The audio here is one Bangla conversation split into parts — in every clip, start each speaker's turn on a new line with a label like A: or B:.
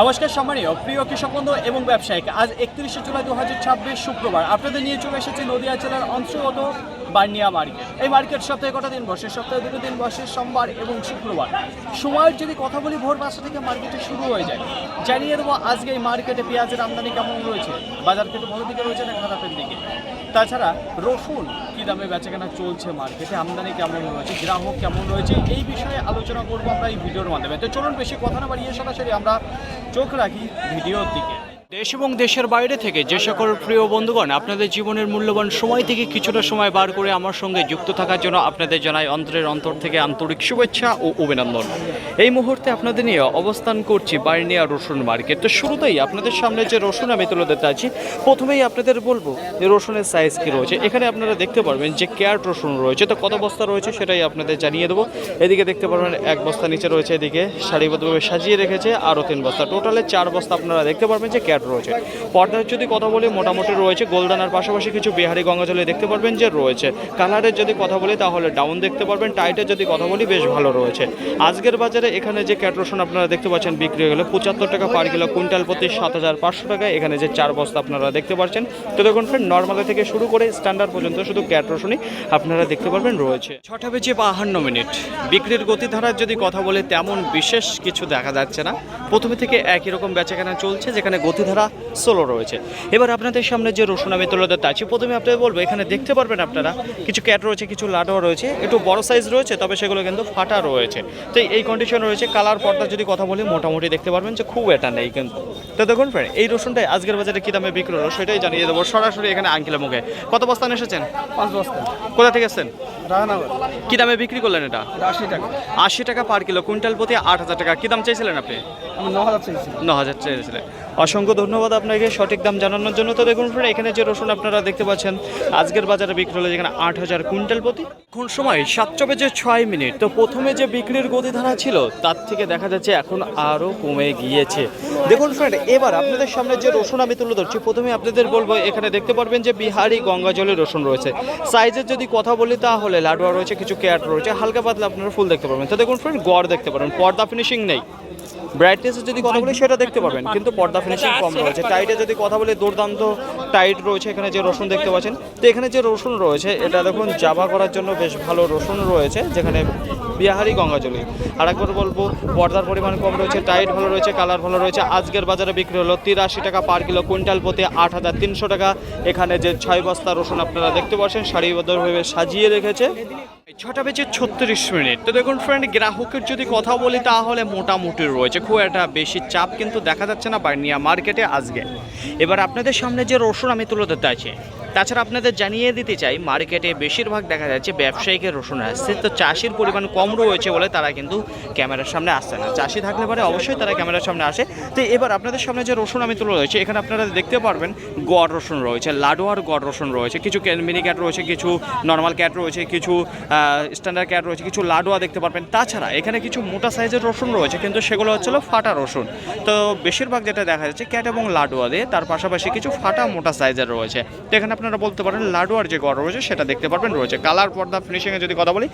A: নমস্কার সম্মানীয় প্রিয় কৃষক বন্ধু এবং ব্যবসায়িক, আজ 31শে জুলাই 2026 শুক্রবার আপনাদের নিয়ে চলে এসেছি নদিয়া জেলার অন্তর্গত বার্নিয়া মার্কেট। এই মার্কেট সপ্তাহে কটা দিন বসে? সপ্তাহে দুটো দিন বসে, সোমবার এবং শুক্রবার। সময়ের যদি কথা বলি, ভোর 5টা থেকে মার্কেটে শুরু হয়ে যায়। জানিয়ে দেবো আজকে এই মার্কেটে পেঁয়াজের আমদানি কেমন রয়েছে, বাজার কিন্তু ভালো দিকে রয়েছে না খারাপের দিকে। তাছাড়া রসুন কী দামে বেচাকেনা চলছে, মার্কেটে আমদানি কেমন রয়েছে, গ্রাহক কেমন রয়েছে, এই বিষয়ে আলোচনা করবো আমরা এই ভিডিওর মাধ্যমে। তো চলুন বেশি কথা না বাড়িয়ে সরাসরি আমরা চোখ রাখি ভিডিওর দিকে। দেশ এবং দেশের বাইরে থেকে যে সকল প্রিয় বন্ধুগণ আপনাদের জীবনের মূল্যবান সময় থেকে কিছুটা সময় বার করে আমার সঙ্গে যুক্ত থাকার জন্য আপনাদের জানাই অন্তরের অন্তর থেকে আন্তরিক শুভেচ্ছা ও অভিনন্দন। এই মুহূর্তে আপনাদের নিয়ে অবস্থান করছি বার্নিয়া রসুন মার্কেট। তো শুরুতেই আপনাদের সামনে যে রসুন আমি তুলে দিতে আছি, প্রথমেই আপনাদের বলবো যে রসুনের সাইজ কী রয়েছে। এখানে আপনারা দেখতে পারবেন যে ক্যারেট রসুন রয়েছে, তো কত বস্তা রয়েছে সেটাই আপনাদের জানিয়ে দেবো। এদিকে দেখতে পারবেন এক বস্তা নিচে রয়েছে, এদিকে সারিবদ্ধভাবে সাজিয়ে রেখেছে আরও 3 বস্তা, টোটালে 4 বস্তা আপনারা দেখতে পারবেন যে রয়েছে। পর্দার যদি কথা বলি মোটামুটি রয়েছে, গোলদানার পাশাপাশি কিছু বিহারি গঙ্গাজলে দেখতে পারবেন যে রয়েছে। কালারের যদি কথা বলি তাহলে ডাউন দেখতে পারবেন, টাইটের যদি কথা বলি বেশ ভালো রয়েছে। আজকের বাজারে এখানে যে ক্যাট রসুন আপনারা দেখতে পাচ্ছেন বিক্রি হয়ে গেলে 75 টাকা পার কিলো, কুইন্টাল প্রতি 7500 টাকা। এখানে যে 4 বস্তা আপনারা দেখতে পাচ্ছেন। তো দেখুন ফ্রেন্ড, নর্মাল থেকে শুরু করে স্ট্যান্ডার্ড পর্যন্ত শুধু ক্যাট রসুনই আপনারা দেখতে পারবেন রয়েছে। 6টা বেজে 52 মিনিট। বিক্রির গতিধারার যদি কথা বলে তেমন বিশেষ কিছু দেখা যাচ্ছে না, প্রথমে থেকে একই রকম বেচাকেনা চলছে, যেখানে গতিধারা স্লো রয়েছে। এবার আপনাদের সামনে যে রসুন আমি তুলে ধরতে আছি, প্রথমে আপনাদের বলবো এখানে দেখতে পারবেন আপনারা কিছু ক্যাট রয়েছে, কিছু লাডোয়া রয়েছে, একটু বড় সাইজ রয়েছে, তবে সেগুলো কিন্তু ফাটা রয়েছে। তো এই কন্ডিশন রয়েছে। কালার পর্দা যদি কথা বলি মোটামুটি দেখতে পারবেন যে খুব এটা নেই কিন্তু। তো দেখুন ফ্রেন্ড, এই রসুনটাই আজকের বাজারে কী দামে বিক্রি হলো সেটাই জানিয়ে দেবো সরাসরি এখানে আঙ্কেলের মুখে। কত বস্তা এসেছেন?
B: 5 বস্তা।
A: কোথা থেকে এসেছেন?
B: রানাগর।
A: কী দামে বিক্রি করলেন এটা?
B: 80 টাকা।
A: 80 টাকা পার কিলো, কুইন্টাল প্রতি 8000 টাকা। কী দাম চাইছিলেন আপনি?
B: আমি 9000 চাইছি।
A: 9000 চেয়েছিলেন। অসংখ্য ধন্যবাদ আপনাকে সঠিক দাম জানানোর জন্য। তো দেখুন ফ্রেন্ড, এখানে যে রসুন আপনারা দেখতে পাচ্ছেন আজকের বাজারে বিক্রি হলো যেখানে 8000 কুইন্টাল প্রতি। এখন সময় 7টা বেজে 6 মিনিট। তো প্রথমে যে বিক্রির গতিধারা ছিল তার থেকে দেখা যাচ্ছে এখন আরও কমে গিয়েছে। দেখুন ফ্রেন্ড, এবার আপনাদের সামনে যে রসুন আমি তুলে ধরছি, প্রথমে আপনাদের বলবো এখানে দেখতে পারবেন যে বিহারি গঙ্গাজলের রসুন রয়েছে। সাইজের যদি কথা বলি তাহলে লাডুয়া রয়েছে, কিছু ক্যাট রয়েছে, হালকা পাতলা আপনারা ফুল দেখতে পারবেন। তো দেখুন ফ্রেন্ড, গড় দেখতে পারবেন, পর্দা ফিনিশিং নেই। ব্রাইটনেসের যদি কথা বলি সেটা দেখতে পাবেন, কিন্তু পর্দা ফিনিশিং কম রয়েছে। টাইটে যদি কথা বলি দুর্দান্ত টাইট রয়েছে। এখানে যে রসুন দেখতে পাচ্ছেন, তো এখানে যে রসুন রয়েছে এটা দেখুন জাবা করার জন্য বেশ ভালো রসুন রয়েছে, যেখানে বিহারি গঙ্গাজলি। আর একবার বলবো পর্দার পরিমাণ কম রয়েছে, টাইট ভালো রয়েছে, কালার ভালো রয়েছে। আজকের বাজারে বিক্রি হলো 83 টাকা পার কিলো, কুইন্টাল প্রতি 8300 টাকা। এখানে যে 6 বস্তা রসুন আপনারা দেখতে পাচ্ছেন সারিবদ্ধভাবে সাজিয়ে রেখেছে। 6টা বেজে 36 মিনিট। তো দেখুন ফ্রেন্ড, গ্রাহকের যদি কথা বলি তাহলে মোটামুটি রয়েছে, খুব একটা বেশি চাপ কিন্তু দেখা যাচ্ছে না বার্নিয়া মার্কেটে আজকে। এবার আপনাদের সামনে যে রসুন আমি তুলে ধরতে আছি, তাছাড়া আপনাদের জানিয়ে দিতে চাই মার্কেটে বেশিরভাগ দেখা যাচ্ছে ব্যবসায়িকের রসুন আসছে। তো চাষির পরিমাণ কম রয়েছে বলে তারা কিন্তু ক্যামেরার সামনে আসছে না। চাষি থাকলে পরে অবশ্যই তারা ক্যামেরার সামনে আসে। তো এবার আপনাদের সামনে যে রসুন আমি তুলে ধরেছি, এখানে আপনারা দেখতে পারবেন গড় রসুন রয়েছে, লাডোয়ার গড় রসুন রয়েছে, কিছু মিনি ক্যাট রয়েছে, কিছু নর্মাল ক্যাট রয়েছে, কিছু স্ট্যান্ডার্ড ক্যাট রয়েছে, কিছু লাডোয়া দেখতে পারবেন। তাছাড়া এখানে কিছু মোটা সাইজের রসুন রয়েছে, কিন্তু সেগুলো হচ্ছিল ফাটা রসুন। তো বেশিরভাগ যেটা দেখা যাচ্ছে ক্যাট এবং লাডোয়া দিয়ে, তার পাশাপাশি কিছু ফাটা মোটা সাইজের রয়েছে। তো এখানে আপনারা বলতে পারেন লাডোয়ার যে গড় রয়েছে সেটা দেখতে পারবেন রয়েছে। কালার পর্দা ফিনিশিংয়ে যদি কথা বলি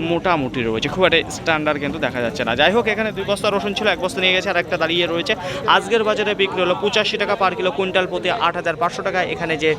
A: মোটামুটি রয়েছে, খুব একটা স্ট্যান্ডার্ড কিন্তু দেখা যাচ্ছে না। যাই হোক, এখানে 2 বস্তা রসুন ছিল, 1 বস্তা নিয়ে গেছে, আর একটা দাঁড়িয়ে রয়েছে। আজকের বাজারে বিক্রি হলো 85 টাকা পার কিলো, কুইন্টাল প্রতি 8500 টাকা। এখানে যে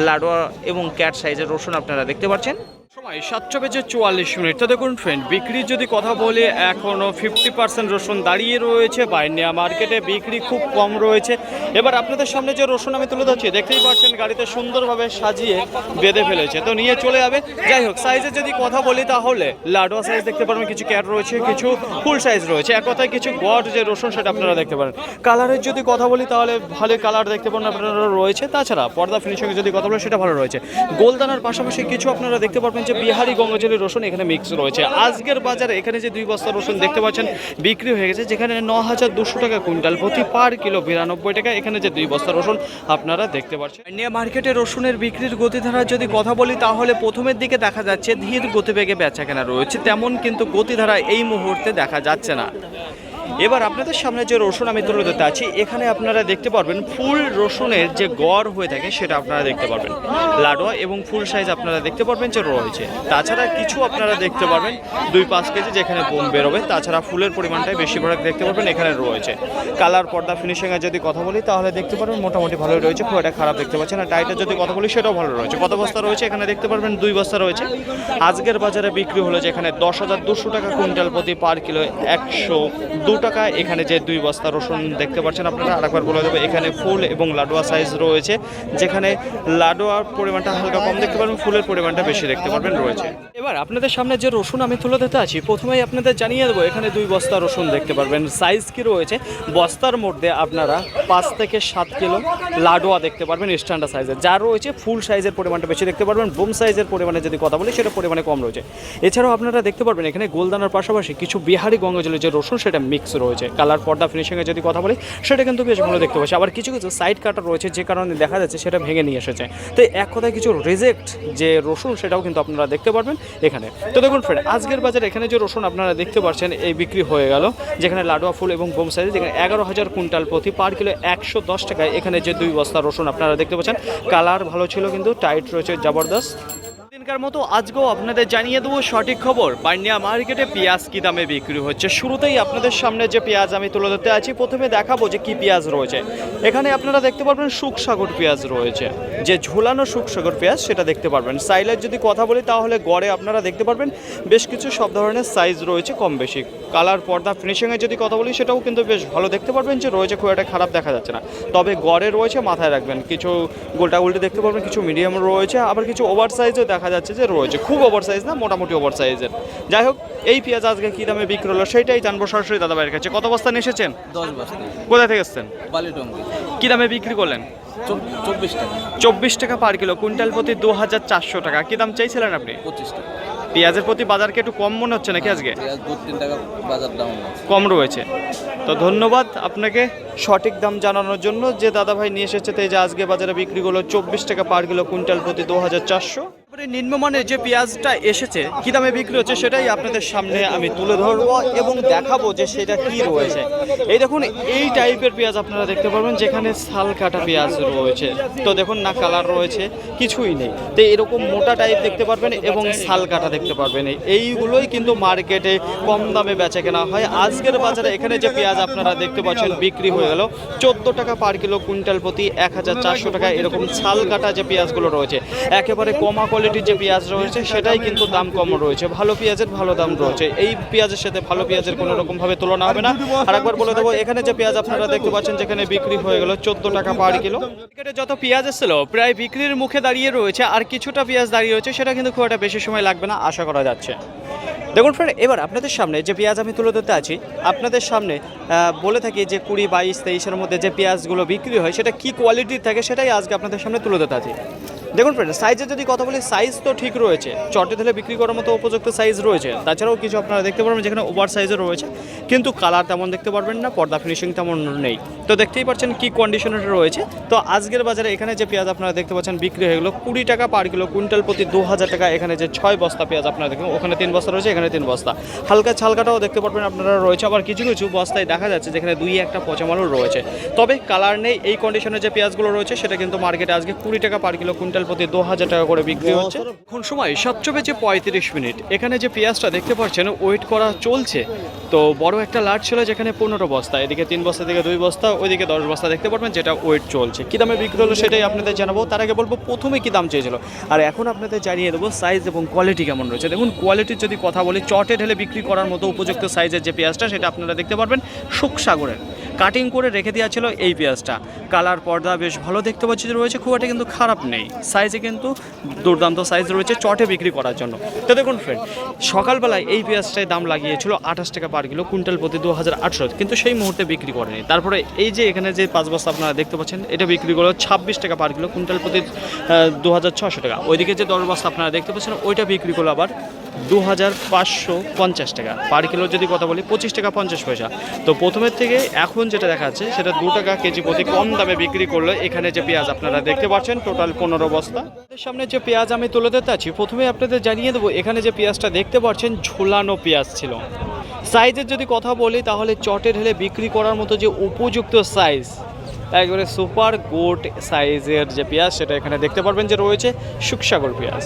A: লাডোয়া এবং ক্যাট সাইজের রসুন আপনারা দেখতে পাচ্ছেন। সময় 7টা বেজে 44 মিনিট। তো দেখুন ফ্রেন্ড, বিক্রির যদি কথা বলি এখনও 50% রসুন দাঁড়িয়ে রয়েছে বার্নিয়া মার্কেটে, বিক্রি খুব কম রয়েছে। এবার আপনাদের সামনে যে রসুন আমি তুলে ধরছি দেখতেই পাচ্ছেন গাড়িতে সুন্দরভাবে সাজিয়ে বেঁধে ফেলেছে, তো নিয়ে চলে যাবে। যাই হোক, সাইজের যদি কথা বলি তাহলে লাডোয়া সাইজ দেখতে পারবেন, কিছু ক্যাট রয়েছে, কিছু ফুল সাইজ রয়েছে, এক কথায় কিছু গড় যে রসুন সেটা আপনারা দেখতে পারেন। কালারের যদি কথা বলি তাহলে ভালো কালার দেখতে পারেন আপনারা রয়েছে। তাছাড়া পর্দা ফিনিশিংয়ে যদি কথা বলি সেটা ভালো রয়েছে। গোলদানার পাশাপাশি কিছু আপনারা দেখতে পারবেন যে বিহারি গঙ্গাজলি রসুন এখানে মিক্স রয়েছে। আজকের বাজারে এখানে যে 2 বস্তা রসুন দেখতে পাচ্ছেন বিক্রি হয়ে গেছে, যেখানে 9200 টাকা কুইন্টাল প্রতি, পার কিলো 92 টাকা। এখানে যে 2 বস্তা রসুন আপনারা দেখতে পাচ্ছেন। বার্নিয়া মার্কেটে রসুনের বিক্রির গতিধারা যদি কথা বলি তাহলে প্রথমের দিকে দেখা যাচ্ছে ধীর গতিবেগে বেচাকেনা রয়েছে, তেমন কিন্তু গতিধারা এই মুহূর্তে দেখা যাচ্ছে না। এবার আপনাদের সামনে যে রসুন আমি তুলে ধরতে আছি, এখানে আপনারা দেখতে পারবেন ফুল রসুনের যে গড় হয়ে থাকে সেটা আপনারা দেখতে পারবেন লাডোয়া এবং ফুল সাইজ আপনারা দেখতে পারবেন যে রয়েছে। তাছাড়া কিছু আপনারা দেখতে পারবেন 2-5 কেজি যেখানে বোম বেরোবে, তাছাড়া ফুলের পরিমাণটাই বেশিরভাগ দেখতে পারবেন এখানে রয়েছে। কালার পর্দা ফিনিশিংয়ে যদি কথা বলি তাহলে দেখতে পারবেন মোটামুটি ভালোই রয়েছে, খুব একটা খারাপ দেখতে পাচ্ছেন না। টাইটের যদি কথা বলি সেটাও ভালো রয়েছে। কত বস্তা রয়েছে এখানে দেখতে পারবেন 2 বস্তা রয়েছে। আজকের বাজারে বিক্রি হলো যেখানে 10,200 টাকা কুইন্টাল প্রতি, পার কিলো 102 টাকা। এখানে যে 2 বস্তা রসুন দেখতে পাচ্ছেন আপনারা, আরেকবার বলে দেবো এখানে ফুল এবং লাডোয়া সাইজ রয়েছে, যেখানে লাডোয়ার পরিমাণটা হালকা কম দেখতে পারবেন, ফুলের পরিমাণটা বেশি দেখতে পারবেন রয়েছে। এবার আপনাদের সামনে যে রসুন আমি তুলে দিতে আছি, প্রথমেই আপনাদের জানিয়ে দেবো এখানে 2 বস্তা রসুন দেখতে পারবেন। সাইজ কি রয়েছে, বস্তার মধ্যে আপনারা 5 থেকে 7 কিলো লাডোয়া দেখতে পারবেন স্ট্যান্ডার্ড সাইজের, যা রয়েছে ফুল সাইজের পরিমাণটা বেশি দেখতে পারবেন। বোম সাইজের পরিমাণে যদি কথা বলি সেটা পরিমাণে কম রয়েছে। এছাড়াও আপনারা দেখতে পারবেন এখানে গোলদানার পাশাপাশি কিছু বিহারি গঙ্গাজলের যে রসুন সেটা মিক্স রয়েছে। কালার পর্দা ফিনিশিংয়ে যদি কথা বলি সেটা কিন্তু বেশ ভালো দেখতে পাচ্ছি। আবার কিছু কিছু সাইড কাটা রয়েছে যে কারণে দেখা যাচ্ছে সেটা ভেঙে নিয়ে এসেছে। তো এক কথায় কিছু রিজেক্ট যে রসুন সেটাও কিন্তু আপনারা দেখতে পারবেন এখানে। তো দেখুন ফ্রেন্ড, আজকের বাজারে এখানে যে রসুন আপনারা দেখতে পাচ্ছেন এই বিক্রি হয়ে গেল, যেখানে লাডোয়া ফুল এবং বোম সাইজ, যেখানে 11,000 কুইন্টাল প্রতি, পার কিলো 110 টাকায় এখানে যে 2 বস্তা রসুন আপনারা দেখতে পাচ্ছেন। কালার ভালো ছিল, কিন্তু টাইট রয়েছে জবরদস্ত। দিনকার মতো আজকেও আপনাদের জানিয়ে দেবো সঠিক খবর, পান্ডিয়া মার্কেটে পেঁয়াজ কী দামে বিক্রি হচ্ছে। শুরুতেই আপনাদের সামনে যে পেঁয়াজ আমি তুলে ধরতে আছি, প্রথমে দেখাবো যে কী পেঁয়াজ রয়েছে। এখানে আপনারা দেখতে পারবেন শুকসাগর পেঁয়াজ রয়েছে, যে ঝোলানো শুকসাগর পেঁয়াজ সেটা দেখতে পারবেন। সাইজের যদি কথা বলি তাহলে গড়ে আপনারা দেখতে পারবেন বেশ কিছু সব ধরনের সাইজ রয়েছে কম বেশি। কালার পর্দা ফিনিশিংয়ে যদি কথা বলি সেটাও কিন্তু বেশ ভালো দেখতে পারবেন যে রয়েছে, খুব একটা খারাপ দেখা যাচ্ছে না। তবে গড়ে রয়েছে, মাথায় রাখবেন কিছু গোলটা উল্টে দেখতে পারবেন, কিছু মিডিয়াম রয়েছে, আবার কিছু ওভার সাইজও দেখা যাচ্ছে যে রয়েছে, খুব ওভার সাইজ না, মোটামুটি ওভার সাইজের। যাই হোক, এই পেঁয়াজ আজকে কী দামে বিক্রি হলো সেটাই জানবো সরাসরি দাদা ভাইয়ের কাছে। কত বস্তা নিয়ে এসেছেন?
B: 10 বস্তা।
A: কোথা থেকে এসেছেন?
B: বালিটঙ্গি।
A: কী দামে বিক্রি করলেন?
B: 24 টাকা।
A: 24 টাকা পার কিলো, কুইন্টাল প্রতি 2,400 টাকা। কী দাম চাইছিলেন আপনি?
B: 25 টাকা।
A: পেঁয়াজের প্রতি বাজারকে একটু কম মনে হচ্ছে নাকি আজকে?
B: পেঁয়াজ 2-3 টাকা বাজার দাম
A: কম রয়েছে। তো ধন্যবাদ আপনাকে সঠিক দাম জানানোর জন্য, যে দাদা ভাই নিয়ে এসেছে। তো এই যে আজকে বাজারে বিক্রি হলো 24 টাকা পার কিলো, কুইন্টাল প্রতি 2,400। নিম্নমানের যে পেঁয়াজটা এসেছে কী দামে বিক্রি হচ্ছে সেটাই আপনাদের সামনে আমি তুলে ধরবো এবং দেখাবো যে সেটা কি রয়েছে। এই দেখুন, এই টাইপের পেঁয়াজ আপনারা দেখতে পারবেন, যেখানে ছাল কাটা পেঁয়াজ রয়েছে। তো দেখুন না, কালার রয়েছে কিছুই নেই। তো এরকম মোটা টাইপ দেখতে পারবেন এবং ছাল কাটা দেখতে পারবেন। এইগুলোই কিন্তু মার্কেটে কম দামে বেচা কেনা হয়। আজকের বাজারে এখানে যে পেঁয়াজ আপনারা দেখতে পাচ্ছেন বিক্রি হয়ে গেল 14 টাকা পার কিলো, কুইন্টাল প্রতি 1,400 টাকা। এরকম ছাল কাটা যে পেঁয়াজগুলো রয়েছে, একেবারে কমা কোয়ালিটির যে পেঁয়াজ রয়েছে সেটাই কিন্তু দাম কম রয়েছে। ভালো পেঁয়াজের ভালো দাম রয়েছে। এই পেঁয়াজের সাথে ভালো পেঁয়াজের কোনো রকমভাবে তুলনা হবে না। আর একবার বলে দেবো, এখানে যে পেঁয়াজ আপনারা দেখতে পাচ্ছেন যেখানে বিক্রি হয়ে গেল 14 টাকা পার কিলো। মার্কেটে যত পেঁয়াজ এসেছিল প্রায় বিক্রির মুখে দাঁড়িয়ে রয়েছে, আর কিছুটা পেঁয়াজ দাঁড়িয়ে রয়েছে, সেটা কিন্তু খুব একটা বেশি সময় লাগবে না আশা করা যাচ্ছে। দেখুন ফ্রেন্ড, এবার আপনাদের সামনে যে পেঁয়াজ আমি তুলে ধরতে আছি, আপনাদের সামনে বলে থাকি যে 20, 22, 23-এর মধ্যে যে পেঁয়াজগুলো বিক্রি হয় সেটা কি কোয়ালিটির থাকে সেটাই আজকে আপনাদের সামনে তুলে ধরতে আছি। দেখুন ফ্রেন্ড, সাইজের যদি কথা বলি, সাইজ তো ঠিক রয়েছে, চটে ধরে বিক্রি করার মতো উপযুক্ত সাইজ রয়েছে। তাছাড়াও কিছু আপনারা দেখতে পারবেন যেখানে ওভার সাইজও রয়েছে, কিন্তু কালার তেমন দেখতে পারবেন না, পর্দা ফিনিশিং তেমন নেই। তো দেখতেই পাচ্ছেন কি কন্ডিশনের রয়েছে। তো আজকের বাজারে এখানে যে পেঁয়াজ আপনারা দেখতে পাচ্ছেন বিক্রি হয়ে গেলো 20 টাকা পার কিলো, কুইন্টাল প্রতি 2,000 টাকা। এখানে যে 6 বস্তা পেঁয়াজ আপনারা দেখুন, ওখানে 3 বস্তা রয়েছে, এখানে 3 বস্তা। হালকা ছালকাটাও দেখতে পারবেন আপনারা রয়েছে। আবার কিছু কিছু বস্তায় দেখা যাচ্ছে যেখানে 2-1টা পচা মালও রয়েছে, তবে কালার নেই। এই কন্ডিশনের যে পেঁয়াজগুলো রয়েছে সেটা কিন্তু মার্কেটে আজকে 20 টাকা পার কিলো, কুইন্টাল প্রতি 2,000 টাকা করে বিক্রি হচ্ছে। এখন সময় 7:35। এখানে যে পেঁয়াজটা দেখতে পাচ্ছেন ওয়েট করা চলছে। তো বড় একটা লাট ছিল যেখানে 15 বস্তা, এদিকে 3 বস্তা, থেকে 2 বস্তা, ওইদিকে 10 বস্তা দেখতে পারবেন, যেটা ওয়েট চলছে। কী দামে বিক্রি হলো সেটাই আপনাদের জানাবো। তার আগে বলবো প্রথমে কী দাম চেয়েছিল, আর এখন আপনাদের জানিয়ে দেবো সাইজ এবং কোয়ালিটি কেমন রয়েছে। দেখুন, কোয়ালিটির যদি কথা বলি, চটে ঢেলে বিক্রি করার মতো উপযুক্ত সাইজের যে পেঁয়াজটা সেটা আপনারা দেখতে পারবেন শুকসাগরের। কাটিং করে রেখে দেওয়া ছিল এই পেঁয়াজটা। কালার পর্দা বেশ ভালো দেখতে পাচ্ছি যে রয়েছে, খুব একটা কিন্তু খারাপ নেই। সাইজে কিন্তু দুর্দান্ত সাইজ রয়েছে চটে বিক্রি করার জন্য। তো দেখুন ফ্রেন্ড, সকালবেলায় এই পেঁয়াজটায় দাম লাগিয়েছিল 28 টাকা পার কিলো, কুইন্টাল প্রতি 2,800, কিন্তু সেই মুহূর্তে বিক্রি করেনি। তারপরে এই যে এখানে যে 5 বস্তা আপনারা দেখতে পাচ্ছেন, এটা বিক্রি করলো 26 টাকা পার কিলো, কুইন্টাল প্রতি 2,600 টাকা। ওইদিকে যে 10 বস্তা আপনারা দেখতে পাচ্ছেন ওইটা বিক্রি করলো আবার 2,550 টাকা পার কিলো। যদি কথা বলি 25 টাকা 50 পয়সা। তো প্রথমের থেকে এখন যেটা দেখা যাচ্ছে সেটা 2 টাকা কেজি প্রতি কম দামে বিক্রি করলো। এখানে যে পেঁয়াজ আপনারা দেখতে পাচ্ছেন টোটাল 15 বস্তা। সামনে যে পেঁয়াজ আমি তুলে দিতে আছি, প্রথমে আপনাদের জানিয়ে দেবো এখানে যে পেঁয়াজটা দেখতে পাচ্ছেন ঝোলানো পেঁয়াজ ছিল। সাইজের যদি কথা বলি তাহলে চটে ঢেলে বিক্রি করার মতো যে উপযুক্ত সাইজ, একবারে সুপার গোট সাইজের যে পেঁয়াজ সেটা এখানে দেখতে পারবেন যে রয়েছে সুখসাগর পেঁয়াজ।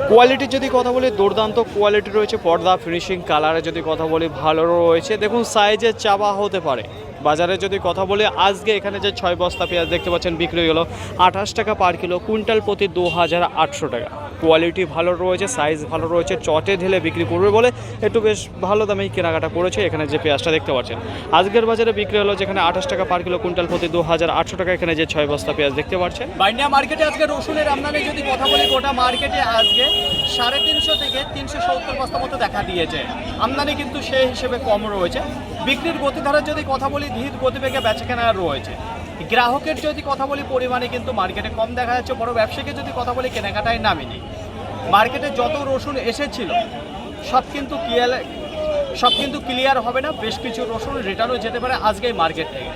A: কোয়ালিটির যদি কথা বলি দুর্দান্ত কোয়ালিটি রয়েছে, পর্দা ফিনিশিং কালারে যদি কথা বলি ভালো রয়েছে। দেখুন সাইজের চাওয়া হতে পারে। বাজারে যদি কথা বলি আজকে এখানে যে 6 বস্তা পেঁয়াজ দেখতে পাচ্ছেন বিক্রি হলো 28 টাকা পার কিলো, কুইন্টাল প্রতি 2800 টাকা। কোয়ালিটি ভালো রয়েছে, সাইজ ভালো রয়েছে, চটে ঢেলে বিক্রি করবে বলে একটু বেশ ভালো দামেই কেনাকাটা করেছে। এখানে যে পেঁয়াজটা দেখতে পাচ্ছেন আজকের বাজারে বিক্রি হলো যেখানে 28 টাকা পার কিলো, কুইন্টাল প্রতি 2800 টাকা। এখানে যে 6 বস্তা পেঁয়াজ দেখতে পাচ্ছেন। বাইন্ডিয়া মার্কেটে আজকে রসুনের আমদানি যদি কথা বলি গোটা মার্কেটে আজকে 350 থেকে 370 বস্তা মতো দেখা দিয়েছে। আমদানি কিন্তু সেই হিসেবে কম রয়েছে। বিক্রির গতিধারার যদি কথা বলি ধীর গতিবেগে বেচাকেনা রয়েছে। গ্রাহকের যদি কথা বলি পরিমাণে কিন্তু মার্কেটে কম দেখা যাচ্ছে। বড় ব্যবসায়ীকে যদি কথা বলি কেনাকাটায় নামেনি। মার্কেটে যত রসুন এসেছিল সব কিন্তু ক্লিয়ার হবে না। বেশ কিছু রসুন রিটার্নও যেতে পারে আজকে এই মার্কেট থেকে।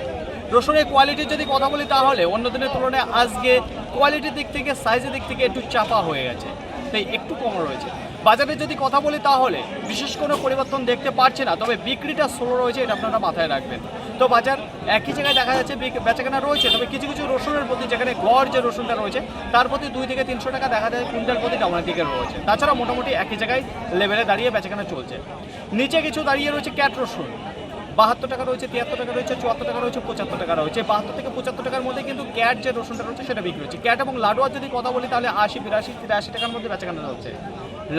A: রসুনের কোয়ালিটির যদি কথা বলি তাহলে অন্য দিনের তুলনায় আজকে কোয়ালিটির দিক থেকে সাইজের দিক থেকে একটু চাপা হয়ে গেছে, তাই একটু কম রয়েছে। বাজারে যদি কথা বলি তাহলে বিশেষ কোনো পরিবর্তন দেখতে পাচ্ছি না, তবে বিক্রিটা স্লো রয়েছে, এটা আপনারা মাথায় রাখবেন। তো বাজার একই জায়গায় দেখা যাচ্ছে বেচাকেনা রয়েছে, তবে কিছু কিছু রসুনের প্রতি যেখানে গড় যে রসুনটা রয়েছে তার প্রতি 2 থেকে 300 টাকা দেখা যায় কুইন্টাল প্রতি ডাউনের দিকে রয়েছে। তাছাড়া মোটামুটি একই জায়গায় লেভেলে দাঁড়িয়ে বেচাকেনা চলছে। নিচে কিছু দাঁড়িয়ে রয়েছে ক্যাট রসুন, 72 টাকা রয়েছে, 73 টাকা রয়েছে, 74 টাকা রয়েছে, 75 টাকা রয়েছে। 72 থেকে 75 টাকার মধ্যে কিন্তু ক্যাট যে রসুনটা রয়েছে সেটা বিক্রি হচ্ছে। ক্যাট এবং লাডোয়ার যদি কথা বলি তাহলে 80, 82, 83 টাকার মধ্যে বেচাকেনা হচ্ছে।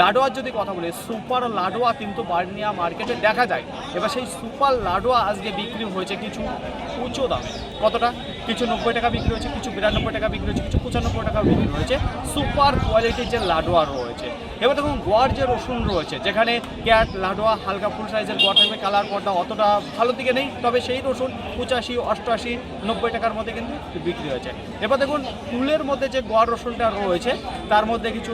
A: লাডোয়ার যদি কথা বলি সুপার লাডোয়া কিন্তু বার্নিয়া মার্কেটে দেখা যায়। এবার সেই সুপার লাডোয়া আজকে বিক্রি হয়েছে কিছু উঁচু দামে। কতটা? কিছু 90 টাকা বিক্রি হয়েছে, কিছু 92 টাকা বিক্রি হয়েছে, কিছু 95 টাকা বিক্রি হয়েছে। সুপার কোয়ালিটির যে লাডোয়া রয়েছে। এবার দেখুন গোয়ার যে রসুন রয়েছে যেখানে ক্যাট লাডোয়া হালকা ফুল সাইজের গোয়া থাকবে, কালার পর্দা অতটা ভালো দিকে নেই, তবে সেই রসুন 85, 88, 90 টাকার মধ্যে কিন্তু বিক্রি হয়েছে। এবার দেখুন ফুলের মধ্যে যে গোয়ার রসুনটা রয়েছে তার মধ্যে কিছু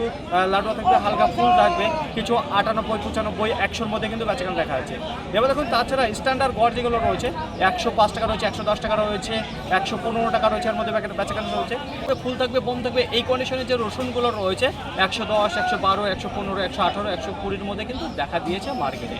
A: লাডোয়া থাকবে, হালকা ফুল থাকবে, কিছু 98, 95, 100-র মধ্যে কিন্তু বেচাকেনা দেখা যাচ্ছে। এবার দেখুন তাছাড়া স্ট্যান্ডার্ড গড় যেগুলো রয়েছে 105 টাকা রয়েছে, 110 টাকা রয়েছে, 115 টাকা রয়েছে, এর মধ্যে বেচাকেনা রয়েছে। ফুল থাকবে, বোম থাকবে, এই কন্ডিশনের যে রসুনগুলো রয়েছে 110, 112, 115, 118, 120-র মধ্যে কিন্তু দেখা দিয়েছে মার্কেটে।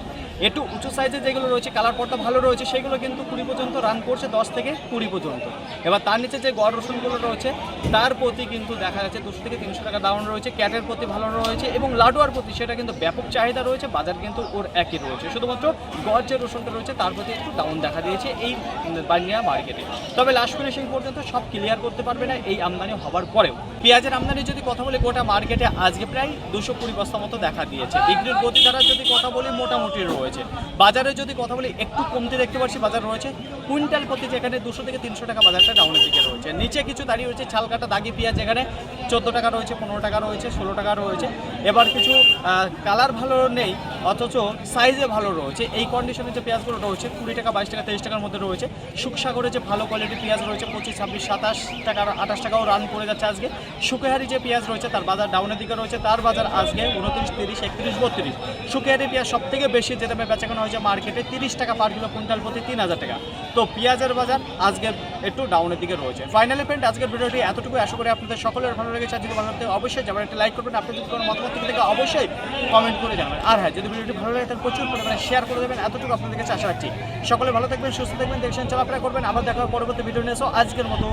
A: একটু উঁচু সাইজের যেগুলো রয়েছে কালার পর্দা ভালো রয়েছে সেগুলো কিন্তু 20 পর্যন্ত রান করছে, 10 থেকে 20 পর্যন্ত। এবার তার নিচে যে গড় রসুনগুলো রয়েছে তার প্রতি কিন্তু দেখা যাচ্ছে 200 থেকে 300 টাকা ডাউন রয়েছে। ক্যাটের প্রতি ভালো রয়েছে এবং লাডোয়ার প্রতি সেটা কিন্তু ব্যাপক চাহিদা রয়েছে। বাজার কিন্তু ওর একই রয়েছে, শুধুমাত্র গড় যে রসুনটা রয়েছে তার প্রতি একটু ডাউন দেখা দিয়েছে এই বার্নিয়া মার্কেটে। তবে লাস্ট ফিনিশিং পর্যন্ত সব ক্লিয়ার করতে পারবে না এই আমদানি হওয়ার পরেও। পেঁয়াজের আমদানি যদি কথা বলি গোটা মার্কেটে আজকে প্রায় 220 বস্তা মতো দেখা দিয়েছে। বিক্রির গতিধারার যদি কথা বলি মোটামুটি রয়েছে। বাজারে যদি কথা বলি একটু কমতে দেখতে পাচ্ছি বাজার রয়েছে কুইন্টাল প্রতি, যেখানে 200 থেকে 300 টাকা বাজারটা ডাউনের দিকে রয়েছে। নিচে কিছু দাঁড়িয়ে রয়েছে ছালকাটা দাগি পেঁয়াজ, যেখানে 14 টাকা রয়েছে, 15 টাকা রয়েছে, 16 টাকা রয়েছে। এবার কিছু কালার ভালো নেই অথচ সাইজে ভালো রয়েছে। এই কন্ডিশনে যে পেঁয়াজগুলো রয়েছে 20 টাকা, 22 টাকা, 23 টাকার মধ্যে রয়েছে। সুখসাগরে যে ভালো কোয়ালিটির পেঁয়াজ রয়েছে 25, 26, 27 টাকা, 28 টাকাও রান করে যাচ্ছে আজকে। সুখেহারি যে পেঁয়াজ রয়েছে তার বাজার ডাউনের দিকে রয়েছে, তার বাজার আজকে 29, 30, 31, 32। সুখেহারি পেঁয়াজ সব থেকে বেশি যে দামে বেচাকেনা হয়েছে মার্কেটে 30 টাকা পার কিলো, কুইন্টাল প্রতি 3000 টাকা। তো পেঁয়াজের বাজার আজকে একটু ডাউনের দিকে রয়েছে। ফাইনালি ফ্রেন্ড আজকের ভিডিওটি এতটুকু, আশা করি আপনাদের সকলের ভালো লেগেছে। যদি ভালো লাগতে অবশ্যই যাবেন একটা লাইক করবেন, আপনি যদি কোনো মতামত থেকে অবশ্যই কমেন্ট করে জানাবেন। আর হ্যাঁ, যদি ভিডিওটি ভালো লাগে তাহলে প্রচুর পরিমাণে শেয়ার করে দেবেন, এতটুকু আপনাদের কাছে আশা রাখছি। সকলে ভালো থাকবেন, সুস্থ থাকবেন, দেখছেন চলাফেরা করবেন। আবার দেখা হবে পরবর্তী ভিডিও নিয়ে। আজকের মতো